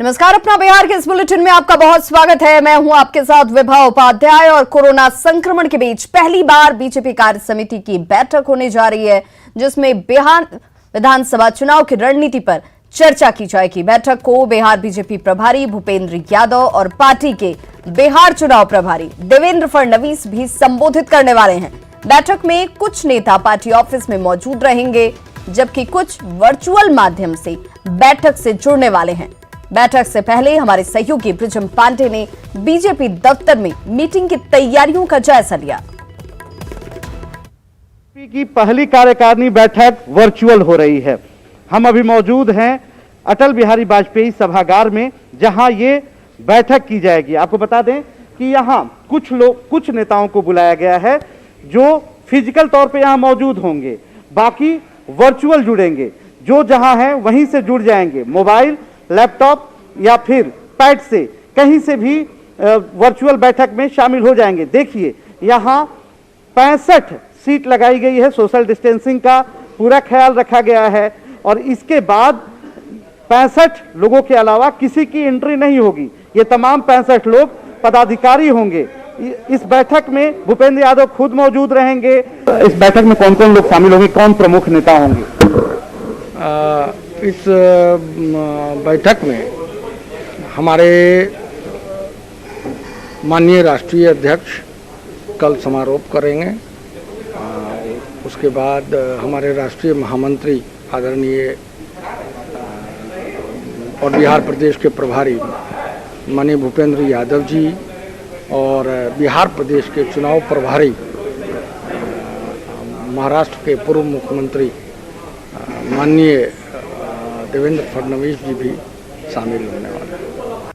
नमस्कार, अपना बिहार के इस बुलेटिन में आपका बहुत स्वागत है। मैं हूं आपके साथ विभा उपाध्याय और कोरोना संक्रमण के बीच पहली बार बीजेपी कार्य समिति की बैठक होने जा रही है, जिसमें बिहार विधानसभा चुनाव की रणनीति पर चर्चा की जाएगी। बैठक को बिहार बीजेपी प्रभारी भूपेंद्र यादव और पार्टी के बिहार चुनाव प्रभारी देवेंद्र फडणवीस भी संबोधित करने वाले हैं। बैठक में कुछ नेता पार्टी ऑफिस में मौजूद रहेंगे, जबकि कुछ वर्चुअल माध्यम से बैठक से जुड़ने वाले हैं। बैठक से पहले हमारे सहयोगी ब्रिजम पांडे ने बीजेपी दफ्तर में मीटिंग की तैयारियों का जायजा लिया। बीजेपी की पहली कार्यकारिणी बैठक वर्चुअल हो रही है। हम अभी मौजूद हैं अटल बिहारी वाजपेयी सभागार में, जहां ये बैठक की जाएगी। आपको बता दें कि यहां कुछ नेताओं को बुलाया गया है जो फिजिकल तौर पे यहां मौजूद होंगे, बाकी वर्चुअल जुड़ेंगे। जो जहां है वहीं से जुड़ जाएंगे, मोबाइल, लैपटॉप या फिर पैड से कहीं से भी वर्चुअल बैठक में शामिल हो जाएंगे। देखिए, यहां 65 सीट लगाई गई है। सोशल डिस्टेंसिंग का पूरा ख्याल रखा गया है और इसके बाद 65 लोगों के अलावा किसी की एंट्री नहीं होगी। ये तमाम 65 लोग पदाधिकारी होंगे। इस बैठक में भूपेंद्र यादव खुद मौजूद रहेंगे। इस बैठक में कौन कौन लोग शामिल होंगे, कौन प्रमुख नेता होंगे? इस बैठक में हमारे माननीय राष्ट्रीय अध्यक्ष कल समारोह करेंगे। उसके बाद हमारे राष्ट्रीय महामंत्री आदरणीय और बिहार प्रदेश के प्रभारी माननीय भूपेंद्र यादव जी और बिहार प्रदेश के चुनाव प्रभारी महाराष्ट्र के पूर्व मुख्यमंत्री माननीय देवेंद्र फडणवीस जी भी शामिल होने वाले हैं।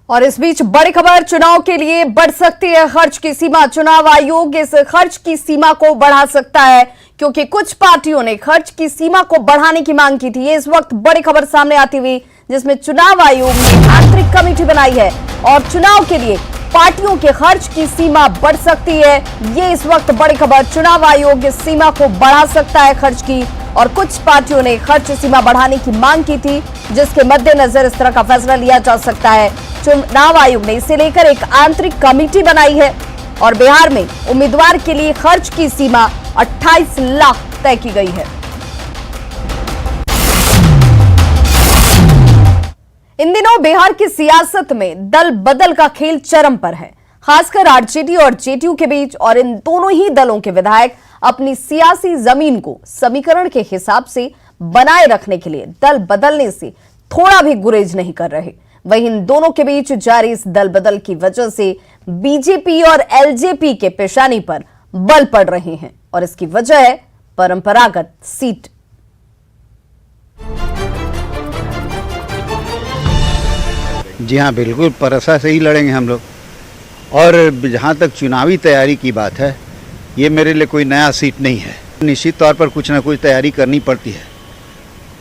और इस बीच बड़ी खबर, चुनाव के लिए बढ़ सकती है खर्च की सीमा। चुनाव आयोग इस खर्च की सीमा को बढ़ा सकता है, क्योंकि कुछ पार्टियों ने खर्च की सीमा को बढ़ाने की मांग की थी। ये इस वक्त बड़ी खबर सामने आती हुई, जिसमें चुनाव आयोग ने आंतरिक कमेटी बनाई है और चुनाव के लिए पार्टियों के खर्च की सीमा बढ़ सकती है। ये इस वक्त बड़ी खबर, चुनाव आयोग इस सीमा को बढ़ा सकता है खर्च की, और कुछ पार्टियों ने खर्च सीमा बढ़ाने की मांग की थी, जिसके मद्देनजर इस तरह का फैसला लिया जा सकता है। चुनाव आयोग ने इसे लेकर एक आंतरिक कमेटी बनाई है और बिहार में उम्मीदवार के लिए खर्च की सीमा 28 लाख तय की गई है। इन दिनों बिहार की सियासत में दल बदल का खेल चरम पर है, खासकर आरजेडी और जेडीयू के बीच। और इन दोनों ही दलों के विधायक अपनी सियासी जमीन को समीकरण के हिसाब से बनाए रखने के लिए दल बदलने से थोड़ा भी गुरेज नहीं कर रहे। वहीं इन दोनों के बीच जारी इस दल बदल की वजह से बीजेपी और एलजेपी के पेशानी पर बल पड़ रहे हैं, और इसकी वजह है परंपरागत सीट। जी हाँ, बिल्कुल परसा से ही लड़ेंगे हम लोग। और जहाँ तक चुनावी तैयारी की बात है, ये मेरे लिए कोई नया सीट नहीं है। निश्चित तौर पर कुछ ना कुछ तैयारी करनी पड़ती है,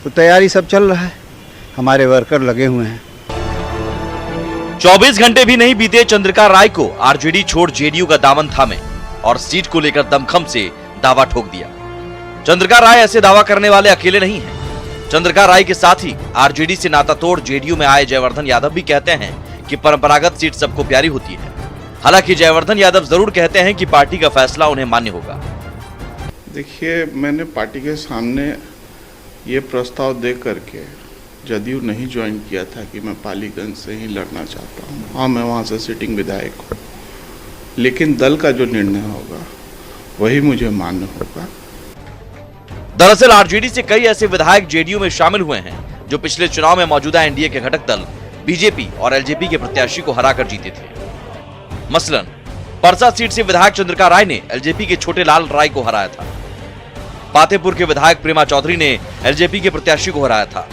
तो तैयारी सब चल रहा है, हमारे वर्कर लगे हुए हैं। 24 घंटे भी नहीं बीते, चंद्रिका राय को आरजेडी छोड़ जेडीयू का दामन थामे और सीट को लेकर दमखम से दावा ठोक दिया। चंद्रिका राय ऐसे दावा करने वाले अकेले नहीं हैं। चंद्रिका राय के साथ ही आरजेडी से नाता तोड़ जेडीयू में आए जयवर्धन यादव भी कहते हैं कि परंपरागत सीट सबको प्यारी होती है। हालांकि जयवर्धन यादव जरूर कहते हैं कि पार्टी का फैसला उन्हें मान्य होगा। देखिए, मैंने पार्टी के सामने ये प्रस्ताव दे करके जदयू नहीं ज्वाइन किया था कि मैं पालीगंज से ही लड़ना चाहता हूँ। हाँ, मैं वहाँ से सिटिंग विधायक हूँ, लेकिन दल का जो निर्णय होगा वही मुझे मान्य होगा। दरअसल आरजेडी से कई ऐसे विधायक जेडीयू में शामिल हुए हैं जो पिछले चुनाव में मौजूदा एनडीए के घटक दल बीजेपी और एलजेपी के प्रत्याशी को हराकर जीते थे। मसलन परसा सीट से विधायक चंद्रिका राय ने एलजेपी के छोटे लाल राय को हराया था। पातेपुर के विधायक प्रेमा चौधरी ने एलजेपी के प्रत्याशी को हराया था।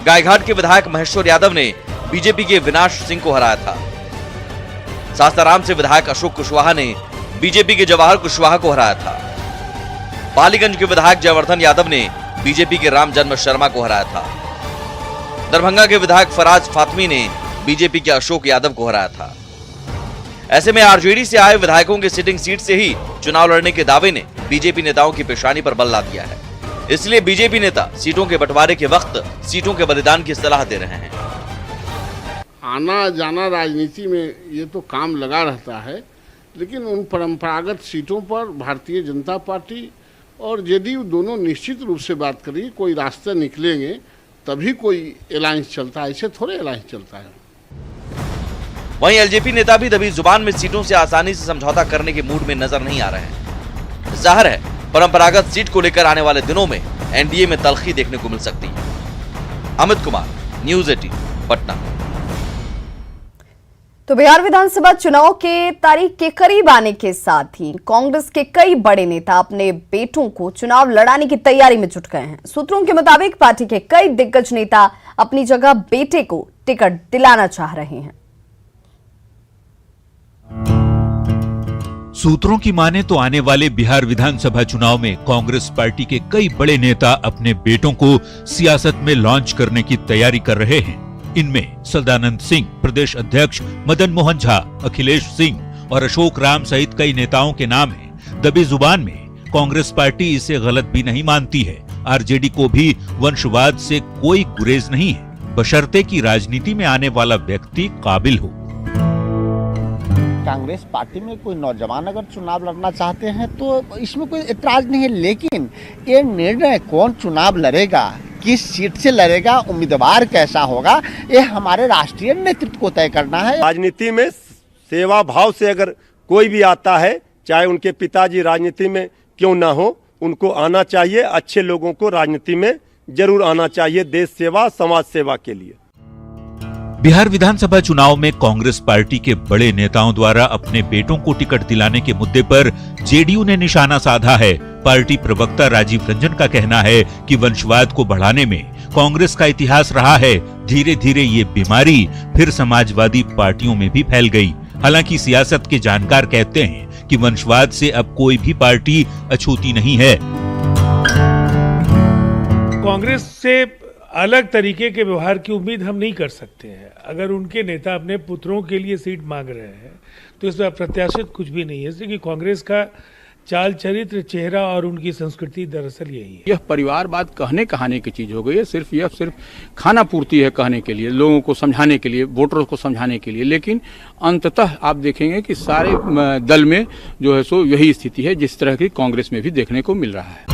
गायघाट के विधायक महेश्वर यादव ने बीजेपी के विनाश सिंह को हराया था। सासाराम से विधायक अशोक कुशवाहा ने बीजेपी के जवाहर कुशवाहा को हराया था। पालीगंज के विधायक जयवर्धन यादव ने बीजेपी के राम जन्म शर्मा को हराया था। दरभंगा के विधायक फराज फातमी ने बीजेपी के अशोक यादव को हराया था। ऐसे में आरजेडी से आए विधायकों के सिटिंग सीट से ही चुनाव लड़ने के दावे ने बीजेपी नेताओं की पेशानी पर बल ला दिया है। इसलिए बीजेपी नेता सीटों के बंटवारे के वक्त सीटों के बलिदान की सलाह दे रहे हैं। आना जाना राजनीति में ये तो काम लगा रहता है, लेकिन उन परंपरागत सीटों पर भारतीय जनता पार्टी और जेडीयू दोनों निश्चित रूप से बात करेंगे। कोई रास्ते निकलेंगे तभी कोई अलायंस चलता है, ऐसे थोड़े अलायंस चलता है। वहीं एलजेपी नेता भी दबी जुबान में सीटों से आसानी से समझौता करने के मूड में नजर नहीं आ रहे हैं। जाहिर है परंपरागत सीट को लेकर आने वाले दिनों में एनडीए में तल्खी देखने को मिल सकती है। अमित कुमार, न्यूज़ 18, पटना। तो बिहार विधानसभा चुनाव के तारीख के करीब आने के साथ ही कांग्रेस के कई बड़े नेता अपने बेटों को चुनाव लड़ाने की तैयारी में जुट गए हैं। सूत्रों के मुताबिक पार्टी के कई दिग्गज नेता अपनी जगह बेटे को टिकट दिलाना चाह रहे हैं। सूत्रों की माने तो आने वाले बिहार विधानसभा चुनाव में कांग्रेस पार्टी के कई बड़े नेता अपने बेटों को सियासत में लॉन्च करने की तैयारी कर रहे हैं। इनमें सदानंद सिंह, प्रदेश अध्यक्ष मदन मोहन झा, अखिलेश सिंह और अशोक राम सहित कई नेताओं के नाम हैं। दबी जुबान में कांग्रेस पार्टी इसे गलत भी नहीं मानती है। आरजेडी को भी वंशवाद से कोई गुरेज नहीं है, बशर्ते कि राजनीति में आने वाला व्यक्ति काबिल हो। कांग्रेस पार्टी में कोई नौजवान अगर चुनाव लड़ना चाहते हैं तो इसमें कोई एतराज नहीं है, लेकिन ये निर्णय कौन चुनाव लड़ेगा, किस सीट से लड़ेगा, उम्मीदवार कैसा होगा, ये हमारे राष्ट्रीय नेतृत्व को तय करना है। राजनीति में सेवा भाव से अगर कोई भी आता है, चाहे उनके पिताजी राजनीति में क्यों ना हो, उनको आना चाहिए। अच्छे लोगों को राजनीति में जरूर आना चाहिए, देश सेवा, समाज सेवा के लिए। बिहार विधानसभा चुनाव में कांग्रेस पार्टी के बड़े नेताओं द्वारा अपने बेटों को टिकट दिलाने के मुद्दे पर जेडीयू ने निशाना साधा है। पार्टी प्रवक्ता राजीव रंजन का कहना है कि वंशवाद को बढ़ाने में कांग्रेस का इतिहास रहा है। धीरे धीरे ये बीमारी फिर समाजवादी पार्टियों में भी फैल गई। हालांकि सियासत के जानकार कहते हैं कि वंशवाद से अब कोई भी पार्टी अछूती नहीं है। कांग्रेस से अलग तरीके के व्यवहार की उम्मीद हम नहीं कर सकते हैं। अगर उनके नेता अपने पुत्रों के लिए सीट मांग रहे हैं तो इसमें अप्रत्याशित कुछ भी नहीं है, क्योंकि कांग्रेस का चाल चरित्र, चेहरा और उनकी संस्कृति दरअसल यही है। यह परिवारवाद कहने कहाने की चीज हो गई है। सिर्फ खाना पूर्ति है कहने के लिए, लोगों को समझाने के लिए, वोटरों को समझाने के लिए, लेकिन अंततः आप देखेंगे कि सारे दल में जो है सो यही स्थिति है जिस तरह की कांग्रेस में भी देखने को मिल रहा है।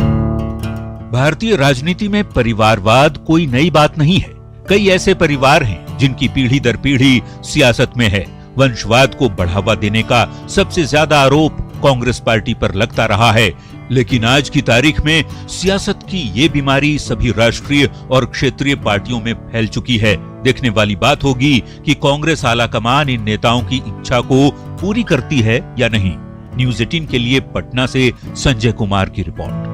भारतीय राजनीति में परिवारवाद कोई नई बात नहीं है। कई ऐसे परिवार हैं जिनकी पीढ़ी दर पीढ़ी सियासत में है। वंशवाद को बढ़ावा देने का सबसे ज्यादा आरोप कांग्रेस पार्टी पर लगता रहा है, लेकिन आज की तारीख में सियासत की ये बीमारी सभी राष्ट्रीय और क्षेत्रीय पार्टियों में फैल चुकी है। देखने वाली बात होगी कि कांग्रेस आलाकमान इन नेताओं की इच्छा को पूरी करती है या नहीं। न्यूज़ 18 के लिए पटना से संजय कुमार की रिपोर्ट।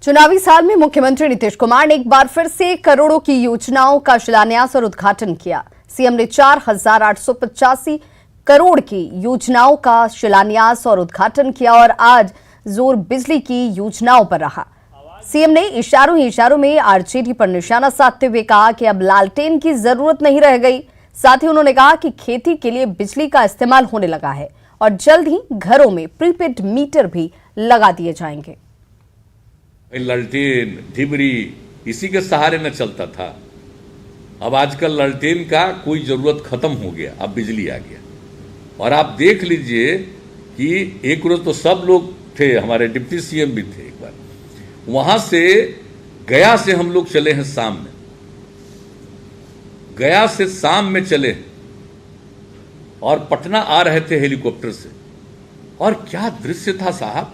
चुनावी साल में मुख्यमंत्री नीतीश कुमार ने एक बार फिर से करोड़ों की योजनाओं का शिलान्यास और उद्घाटन किया। सीएम ने 4,885 करोड़ की योजनाओं का शिलान्यास और उद्घाटन किया और आज जोर बिजली की योजनाओं पर रहा। सीएम ने इशारों में आरजेडी पर निशाना साधते हुए कहा कि अब लालटेन की जरूरत नहीं रह गई। साथ ही उन्होंने कहा कि खेती के लिए बिजली का इस्तेमाल होने लगा है और जल्द ही घरों में प्रीपेड मीटर भी लगा दिए जाएंगे। लालटेन, ढिबरी इसी के सहारे न चलता था। अब आजकल लालटेन का कोई जरूरत खत्म हो गया, अब बिजली आ गया। और आप देख लीजिए कि एक रोज तो सब लोग थे, हमारे डिप्टी सीएम भी थे। एक बार वहां से गया से हम लोग चले हैं शाम में, गया से शाम में चले और पटना आ रहे थे हेलीकॉप्टर से। और क्या दृश्य था साहब।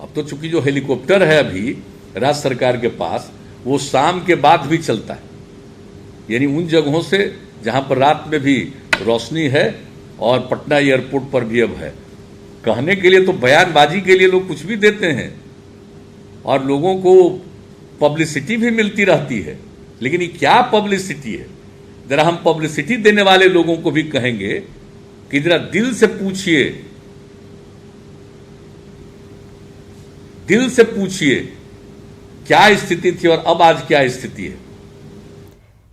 अब तो चूंकि जो हेलीकॉप्टर है अभी राज्य सरकार के पास, वो शाम के बाद भी चलता है, यानी उन जगहों से जहां पर रात में भी रोशनी है और पटना एयरपोर्ट पर भी अब है। कहने के लिए तो बयानबाजी के लिए लोग कुछ भी देते हैं और लोगों को पब्लिसिटी भी मिलती रहती है, लेकिन ये क्या पब्लिसिटी है। जरा हम पब्लिसिटी देने वाले लोगों को भी कहेंगे कि जरा दिल से पूछिए, क्या स्थिति थी और अब आज क्या स्थिति है।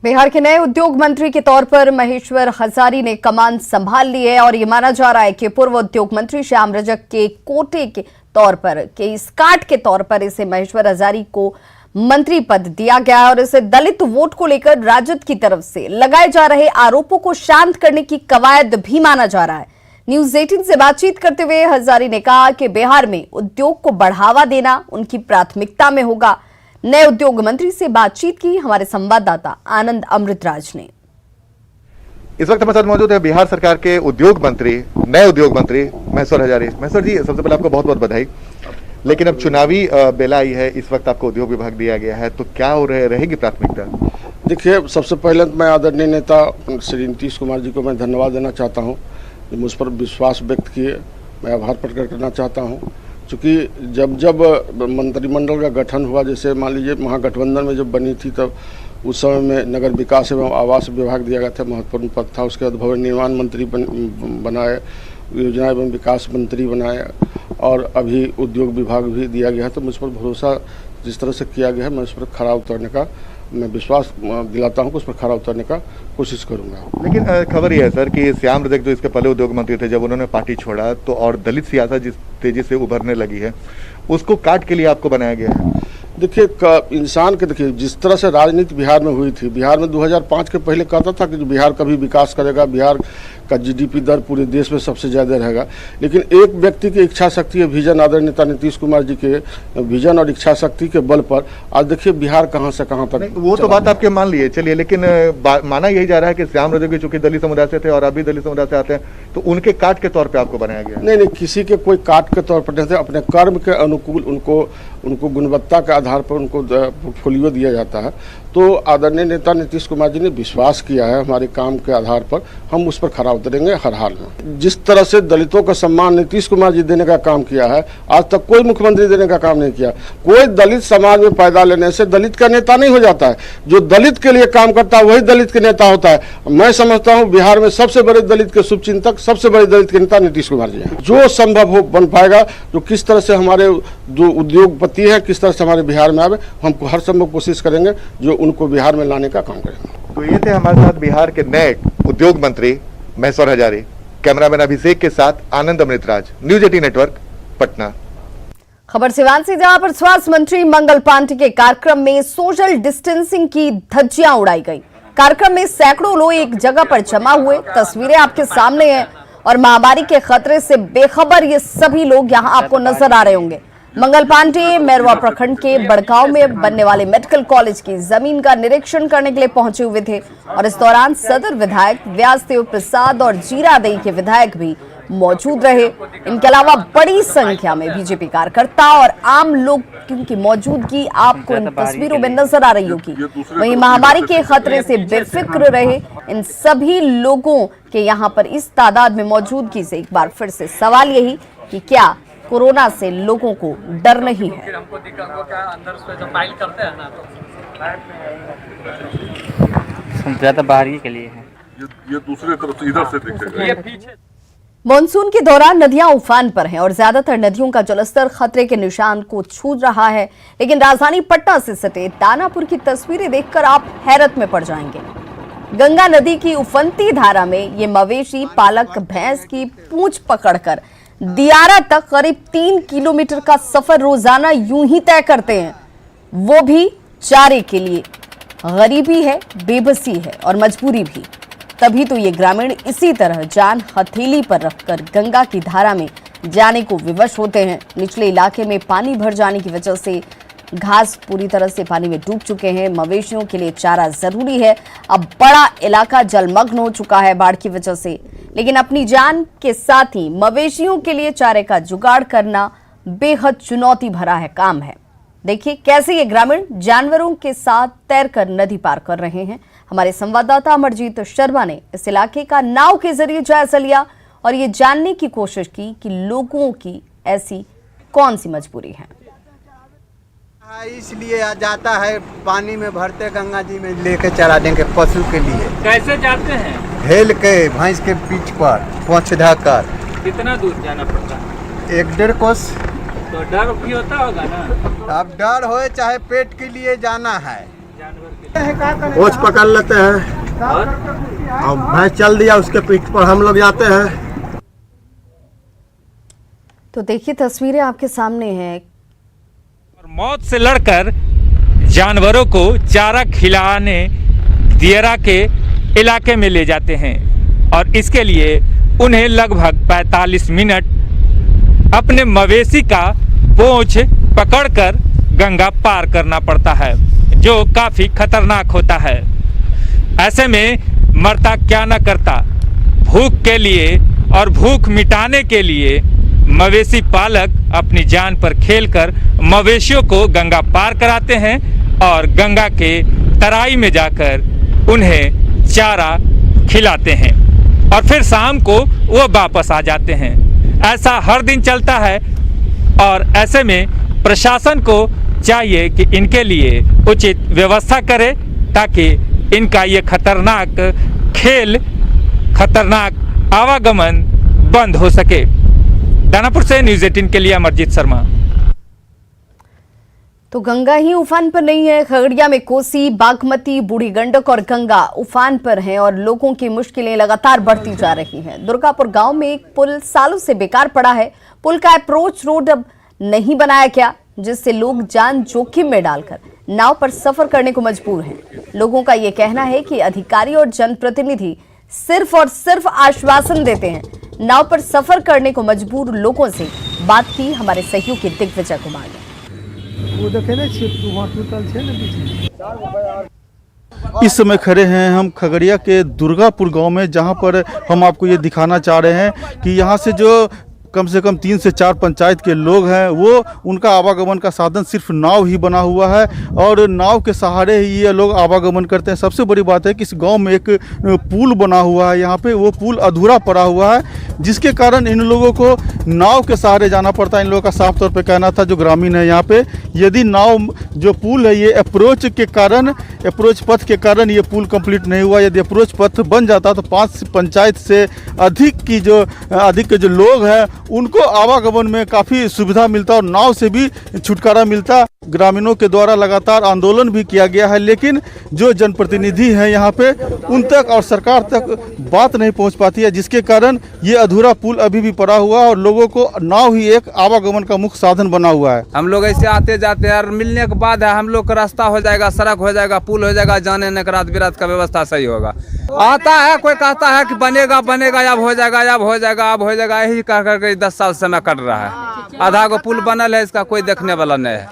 बिहार के नए उद्योग मंत्री के तौर पर महेश्वर हजारी ने कमान संभाल ली है और ये माना जा रहा है कि पूर्व उद्योग मंत्री श्याम रजक के कोटे के तौर पर, के इस काट के तौर पर इसे महेश्वर हजारी को मंत्री पद दिया गया है और इसे दलित वोट को लेकर राजद की तरफ से लगाए जा रहे आरोपों को शांत करने की कवायद भी माना जा रहा है। न्यूज 18 से बातचीत करते हुए हजारी ने कहा कि बिहार में उद्योग को बढ़ावा देना उनकी प्राथमिकता में होगा। नए उद्योग मंत्री से बातचीत की हमारे संवाददाता आनंद अमृतराज ने। इस वक्त हमारे साथ मौजूद है बिहार सरकार के उद्योग मंत्री, नए उद्योग मंत्री महेश्वर हजारी। महेश्वर जी, सबसे पहले आपको बहुत बहुत बधाई। लेकिन अब चुनावी बेला आई है, इस वक्त आपको उद्योग विभाग दिया गया है, तो क्या रहेगी प्राथमिकता? देखिए, सबसे पहले मैं आदरणीय नेता श्री नीतीश कुमार जी को मैं धन्यवाद देना चाहता हूँ, मुझ पर विश्वास व्यक्त किए। मैं आभार प्रकट करना चाहता हूँ, क्योंकि जब मंत्रिमंडल का गठन हुआ, जैसे मान लीजिए महागठबंधन में जब बनी थी, तब उस समय में नगर विकास एवं आवास विभाग दिया गया था, महत्वपूर्ण पद था। उसके बाद भवन निर्माण मंत्री बनाए, योजना एवं विकास मंत्री बनाए, और अभी उद्योग विभाग भी दिया गया है। तो मुझ पर भरोसा जिस तरह से किया गया है, मैं उस पर खरा उतरने का मैं विश्वास दिलाता हूं कि उस पर खरा उतरने का कोशिश करूंगा। लेकिन खबर यह है सर कि श्याम रजक जो इसके पहले उद्योग मंत्री थे, जब उन्होंने पार्टी छोड़ा तो और दलित सियासत जिस तेजी से उभरने लगी है, उसको काट के लिए आपको बनाया गया है। देखिए, इंसान के देखिए, जिस तरह से राजनीति बिहार में हुई थी, बिहार में 2005 के पहले कहता था कि बिहार कभी विकास करेगा, बिहार का जीडीपी दर पूरे देश में सबसे ज़्यादा रहेगा। लेकिन एक व्यक्ति की इच्छा शक्ति है, विजन, आदरणीय नेता नीतीश कुमार जी के विजन और इच्छा शक्ति के बल पर आज देखिए बिहार कहाँ से कहाँ तक। वो तो बात आपके मान लिए, चलिए, लेकिन माना यही जा रहा है कि श्याम रजक चूंकि दलित समुदाय से थे और अभी दलित समुदाय से आते हैं, तो उनके काट के तौर पर आपको बनाया गया। नहीं, किसी के कोई काट के तौर पर नहीं थे, अपने कर्म के अनुकूल उनको गुणवत्ता के आधार पर उनको पोर्टफोलियो दिया जाता है। तो आदरणीय नेता नीतीश कुमार जी ने विश्वास किया है, हमारे काम के आधार पर हम उस पर खरा उतरेंगे हर हाल में। जिस तरह से दलितों का सम्मान नीतीश कुमार जी देने का काम किया है, आज तक कोई मुख्यमंत्री देने का काम नहीं किया। कोई दलित समाज में पैदा लेने से दलित का नेता नहीं हो जाता है। जो दलित के लिए काम करता है वही दलित के नेता होता है। मैं समझता हूँ बिहार में सबसे बड़े दलित के शुभचिंतक, सबसे बड़े दलित के नेता नीतीश कुमार जी हैं। जो संभव हो बन पाएगा, जो किस तरह से हमारे जो उद्योगपति है किस तरह से हमारे बिहार में आवे, हमको हर संभव कोशिश करेंगे जो उनको बिहार में लाने का काम करेंगे। तो ये थे हमारे साथ बिहार के नए उद्योग मंत्री महेश्वर हजारी। कैमरामैन अभिषेक के साथ आनंद अमृतराज, न्यूज 18 नेटवर्क, पटना। खबर सिवान से, जहां पर स्वास्थ्य मंत्री मंगल पांडे के कार्यक्रम में सोशल डिस्टेंसिंग की धज्जियां उड़ाई गई। कार्यक्रम में सैकड़ों लोग एक जगह पर जमा हुए। तस्वीरें आपके सामने हैं और महामारी के खतरे से बेखबर ये सभी लोग यहां आपको नजर आ रहे होंगे। मंगल पांडे मैरवा प्रखंड के बड़गांव में बनने वाले मेडिकल कॉलेज की जमीन का निरीक्षण करने के लिए पहुंचे हुए थे और इस दौरान सदर विधायक व्यासदेव प्रसाद और जीरादेई के विधायक भी मौजूद रहे। इनके अलावा बड़ी संख्या में बीजेपी कार्यकर्ता और आम लोग की मौजूदगी आपको इन तस्वीरों में नजर आ रही होगी। वहीं महामारी के खतरे से बेफिक्र रहे इन सभी लोगों के यहां पर इस तादाद में मौजूदगी से एक बार फिर से सवाल यही कि क्या कोरोना से लोगों को डर नहीं है। हमको अंदर से जो फाइल करते हैं ना, तो ज्यादा बाहरी के लिए है, ये दूसरे तरफ से इधर से दिखेगा। ये पीछे मॉनसून के दौरान नदियां उफान पर हैं और ज्यादातर नदियों का जलस्तर खतरे के निशान को छू रहा है। लेकिन राजधानी पटना से सटे दानापुर की तस्वीरें देखकर आप हैरत में पड़ जाएंगे। गंगा नदी की उफनती धारा में ये मवेशी पालक भैंस की पूंछ पकड़कर दियारा तक करीब 3 किलोमीटर का सफर रोजाना यूं ही तय करते हैं, वो भी चारे के लिए। गरीबी है, बेबसी है और मजबूरी भी, तभी तो ये ग्रामीण इसी तरह जान हथेली पर रखकर गंगा की धारा में जाने को विवश होते हैं। निचले इलाके में पानी भर जाने की वजह से घास पूरी तरह से पानी में डूब चुके हैं। मवेशियों के लिए चारा जरूरी है। अब बड़ा इलाका जलमग्न हो चुका है बाढ़ की वजह से, लेकिन अपनी जान के साथ ही मवेशियों के लिए चारे का जुगाड़ करना बेहद चुनौती भरा है काम है। देखिए कैसे ये ग्रामीण जानवरों के साथ तैरकर नदी पार कर रहे हैं। हमारे संवाददाता अमरजीत शर्मा ने इस इलाके का नाव के जरिए जायजा लिया और ये जानने की कोशिश की कि लोगों की ऐसी कौन सी मजबूरी है। इसलिए जाता है, पानी में भरते गंगा जी में लेके चला देंगे पशु के लिए। कैसे जाते हैं? हेल के भैंस के पीठ पर पोंछ ढाकर। कितना दूर जाना पड़ता है? 1-1.5 कोस। तो डर भी होता होगा ना? अब डर होए चाहे पेट के लिए जाना है, कोच पकड़ लेते हैं और भैंस चल दिया उसके पीठ पर हम लोग जाते हैं। तो देखिए तस्वीरें आपके सामने हैं। और मौत से लड़कर जानवरों को चारा खिलाने दियरा के इलाके में ले जाते हैं और इसके लिए उन्हें लगभग 45 मिनट अपने मवेशी का पूंछ पकड़कर गंगा पार करना पड़ता है, जो काफी खतरनाक होता है। ऐसे में मरता क्या न करता, भूख के लिए और भूख मिटाने के लिए मवेशी पालक अपनी जान पर खेलकर मवेशियों को गंगा पार कराते हैं और गंगा के तराई में जाकर उन्हें चारा खिलाते हैं और फिर शाम को वो वापस आ जाते हैं। ऐसा हर दिन चलता है और ऐसे में प्रशासन को चाहिए कि इनके लिए उचित व्यवस्था करे ताकि इनका ये खतरनाक खेल, खतरनाक आवागमन बंद हो सके। दानापुर से न्यूज़ 18 के लिए अमरजीत शर्मा। तो गंगा ही उफान पर नहीं है, खगड़िया में कोसी, बागमती, बूढ़ी गंडक और गंगा उफान पर हैं और लोगों की मुश्किलें लगातार बढ़ती जा रही हैं। दुर्गापुर गांव में एक पुल सालों से बेकार पड़ा है। पुल का अप्रोच रोड अब नहीं बनाया गया, जिससे लोग जान जोखिम में डालकर नाव पर सफर करने को मजबूर हैं। लोगों का ये कहना है कि अधिकारी और जनप्रतिनिधि सिर्फ और सिर्फ आश्वासन देते हैं। नाव पर सफर करने को मजबूर लोगों से बात की हमारे सहयोगी दिग्विजय कुमार ने। इस समय खड़े हैं हम खगड़िया के दुर्गापुर गांव में, जहां पर हम आपको ये दिखाना चाह रहे हैं कि यहां से जो कम से कम 3 से 4 पंचायत के लोग हैं, वो उनका आवागमन का साधन सिर्फ नाव ही बना हुआ है और नाव के सहारे ही ये लोग आवागमन करते हैं। सबसे बड़ी बात है कि इस गांव में एक पुल बना हुआ है, यहाँ पे वो पुल अधूरा पड़ा हुआ है, जिसके कारण इन लोगों को नाव के सहारे जाना पड़ता है। इन लोगों का साफ तौर पे कहना था, जो ग्रामीण है यहाँ पे, यदि नाव जो पुल है ये अप्रोच पथ के कारण ये पुल कंप्लीट नहीं हुआ। यदि अप्रोच पथ बन जाता तो 5 पंचायत से अधिक के जो लोग हैं उनको आवागमन में काफ़ी सुविधा मिलता और नाव से भी छुटकारा मिलता। ग्रामीणों के द्वारा लगातार आंदोलन भी किया गया है, लेकिन जो जनप्रतिनिधि हैं यहाँ पे उन तक और सरकार तक बात नहीं पहुँच पाती है, जिसके कारण ये अधूरा पुल अभी भी पड़ा हुआ है और लोगों को नाव ही एक आवागमन का मुख्य साधन बना हुआ है। हम लोग ऐसे आते जाते हैं और मिलने के बाद है हम लोग का रास्ता हो जाएगा, सड़क हो जाएगा, पुल हो जाएगा, जाने न रात बिरात का व्यवस्था सही होगा। आता है कोई कहता है कि बनेगा अब हो जाएगा, यही कह करके 10 साल समय कट रहा है। आधा को पुल बनल है, इसका कोई देखने वाला नहीं है।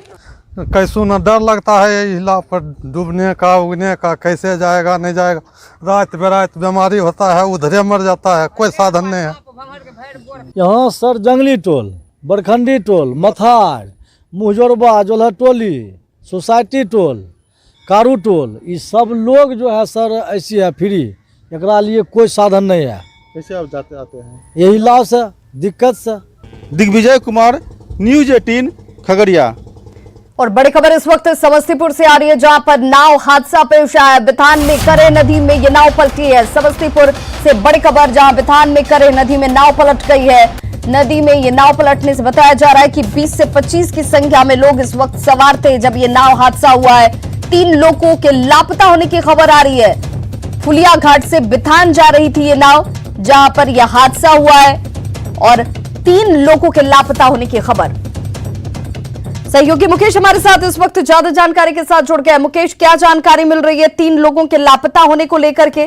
कैसो न डर लगता है हिला पर डूबने का, उगने का, कैसे जाएगा नहीं जाएगा। रात बेरात बीमारी होता है, उधरे मर जाता है, कोई साधन नहीं है। यहाँ सर जंगली टोल, बरखंडी टोल, मथार, मुहजोरबा, जोल्हा टोली, सोसाइटी टोल, कारू टोल, ये सब लोग जो है सर ऐसी है फ्री, एकरा लिए कोई साधन नहीं है। कैसे आप जाते आते हैं? यही लाभ से, दिक्कत से। दिग्विजय कुमार, न्यूज़ 18 खगड़िया। और बड़ी खबर इस वक्त समस्तीपुर से आ रही है, जहां पर नाव हादसा पेश आया है। बिथान में करे नदी में ये नाव पलटी है। समस्तीपुर से बड़ी खबर, जहां बिथान में करे नदी में नाव पलट गई है। नदी में ये नाव पलटने से बताया जा रहा है कि 20 से 25 की संख्या में लोग इस वक्त सवार थे जब ये नाव हादसा हुआ है। 3 लोगों के लापता होने की खबर आ रही है। फुलिया घाट से बिथान जा रही थी ये नाव, जहां पर यह हादसा हुआ है और 3 लोगों के लापता होने की खबर। सहयोगी मुकेश हमारे साथ इस वक्त ज्यादा जानकारी के साथ जुड़ गए। मुकेश, क्या जानकारी मिल रही है 3 लोगों के लापता होने को लेकर के?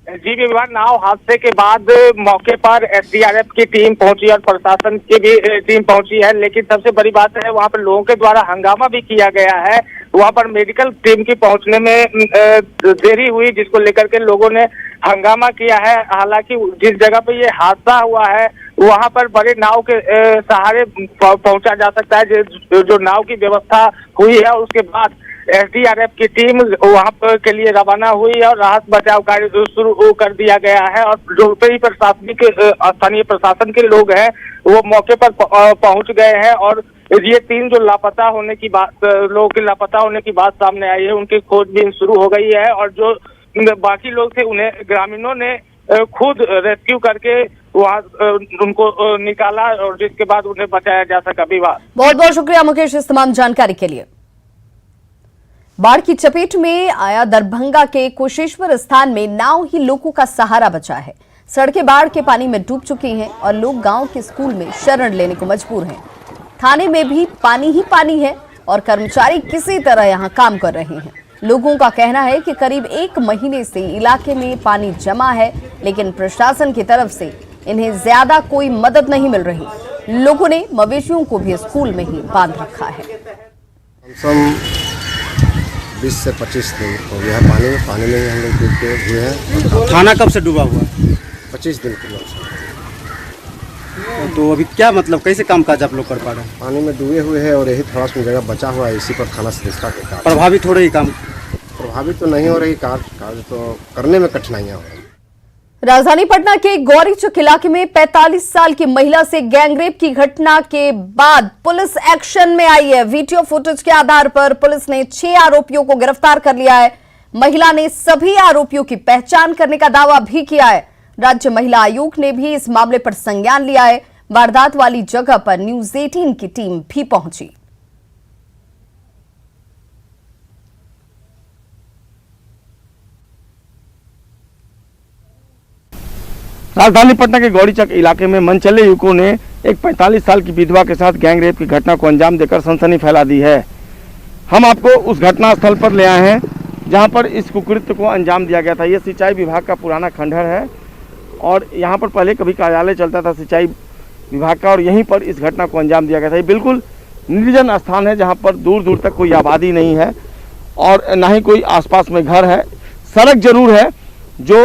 जी विभाग, नाव हादसे के बाद मौके पर एसडीआरएफ की टीम पहुंची और प्रशासन की भी टीम पहुंची है, लेकिन सबसे बड़ी बात है वहां पर लोगों के द्वारा हंगामा भी किया गया है। वहां पर मेडिकल टीम की पहुंचने में देरी हुई, जिसको लेकर के लोगों ने हंगामा किया है। हालांकि जिस जगह पे ये हादसा हुआ है वहां पर बड़े नाव के सहारे पहुंचा जा सकता है, जो नाव की व्यवस्था हुई है। उसके बाद एसडीआरएफ की टीम वहां पर के लिए रवाना हुई है और राहत बचाव कार्य शुरू कर दिया गया है। और जो प्रशासनिक स्थानीय प्रशासन के लोग हैं वो मौके पर पहुंच गए हैं और ये 3 जो लापता होने की बात, लोगों के लापता होने की बात सामने आई है, उनकी खोजबीन शुरू हो गई है। और जो बाकी लोग थे उन्हें ग्रामीणों ने खुद रेस्क्यू करके वहाँ उनको निकाला और जिसके बाद उन्हें बचाया जा सका। बहुत बहुत शुक्रिया मुकेश इस तमाम जानकारी के लिए। बाढ़ की चपेट में आया दरभंगा के कुशेश्वर स्थान में नाव ही लोगों का सहारा बचा है। सड़कें बाढ़ के पानी में डूब चुकी हैं और लोग गांव के स्कूल में शरण लेने को मजबूर हैं। थाने में भी पानी ही पानी है और कर्मचारी किसी तरह यहां काम कर रहे हैं। लोगों का कहना है कि करीब 1 महीने से इलाके में पानी जमा है, लेकिन प्रशासन की तरफ से इन्हें ज्यादा कोई मदद नहीं मिल रही। लोगों ने मवेशियों को भी स्कूल में ही बांध रखा है। 20 से 25 दिन हो गया है पानी में ही हम लोग डूबते हुए हैं। थाना कब से डूबा हुआ है? 25 दिन के लग। तो अभी क्या मतलब कैसे काम काज आप लोग कर पा रहे हैं? पानी में डूबे हुए हैं और यही थोड़ा सा जगह बचा हुआ है, इसी पर थाना सदस्यता के कार्य प्रभावित हो रही काम? प्रभावित तो नहीं हो रही, कार्य तो करने में कठिनाइयाँ हो रही। राजधानी पटना के गौरीचक इलाके में 45 साल की महिला से गैंगरेप की घटना के बाद पुलिस एक्शन में आई है। वीडियो फुटेज के आधार पर पुलिस ने 6 आरोपियों को गिरफ्तार कर लिया है। महिला ने सभी आरोपियों की पहचान करने का दावा भी किया है। राज्य महिला आयोग ने भी इस मामले पर संज्ञान लिया है। वारदात वाली जगह पर न्यूज 18 की टीम भी पहुंची। राजधानी पटना के गौरीचक इलाके में मनचले युवकों ने एक 45 साल की विधवा के साथ गैंगरेप की घटना को अंजाम देकर सनसनी फैला दी है। हम आपको उस घटना स्थल पर ले आए हैं जहां पर इस कुकृत्य को अंजाम दिया गया था। यह सिंचाई विभाग का पुराना खंडहर है और यहां पर पहले कभी कार्यालय चलता था सिंचाई विभाग का, और यहीं पर इस घटना को अंजाम दिया गया था। ये बिल्कुल निर्जन स्थान है जहाँ पर दूर दूर तक कोई आबादी नहीं है और न ही कोई आसपास में घर है। सड़क जरूर है जो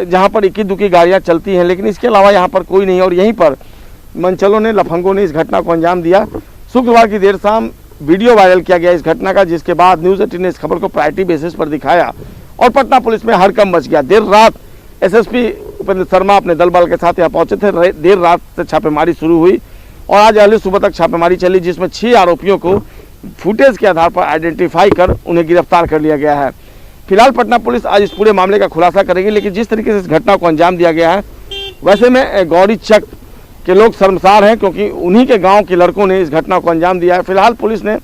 जहाँ पर इक्की दुक्की गाड़ियाँ चलती हैं, लेकिन इसके अलावा यहाँ पर कोई नहीं है। और यहीं पर मनचलों ने, लफंगों ने इस घटना को अंजाम दिया। शुक्रवार की देर शाम वीडियो वायरल किया गया इस घटना का, जिसके बाद न्यूज़ 18 ने इस खबर को प्रायोरिटी बेसिस पर दिखाया और पटना पुलिस में हड़कंप मच गया। देर रात एसएसपी उपेंद्र शर्मा अपने दल बल के साथ यहाँ पहुंचे थे। देर रात से छापेमारी शुरू हुई और आज अर्ली सुबह तक छापेमारी चली, जिसमें 6 आरोपियों को फुटेज के आधार पर आइडेंटिफाई कर उन्हें गिरफ्तार कर लिया गया है। फिलहाल पटना पुलिस आज इस पूरे मामले का खुलासा करेगी, लेकिन जिस तरीके से इस घटना को अंजाम दिया गया है, वैसे में गौरीचक के लोग शर्मसार हैं, क्योंकि उन्हीं के गांव के लड़कों ने इस घटना को अंजाम दिया है। फिलहाल पुलिस ने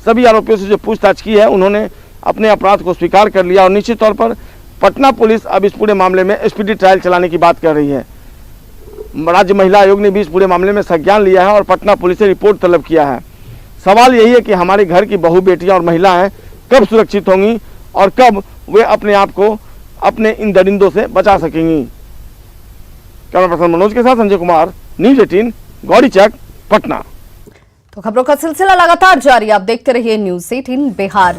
सभी आरोपियों से जो पूछताछ की है, उन्होंने अपने अपराध को स्वीकार कर लिया और निश्चित तौर पर पटना पुलिस अब इस पूरे मामले में स्पीडी ट्रायल चलाने की बात कर रही है। राज्य महिला आयोग ने भी इस पूरे मामले में संज्ञान लिया है और पटना पुलिस से रिपोर्ट तलब किया है। सवाल यही है कि हमारे घर की बहू बेटियां और महिलाएं कब सुरक्षित होंगी और कब वे अपने आप को अपने इन दरिंदों से बचा सकेंगी। कैमरा पर्सन मनोज के साथ संजय कुमार, न्यूज़ 18, गौरीचक, पटना। तो खबरों का सिलसिला लगातार जारी, आप देखते रहिए न्यूज़ 18 बिहार।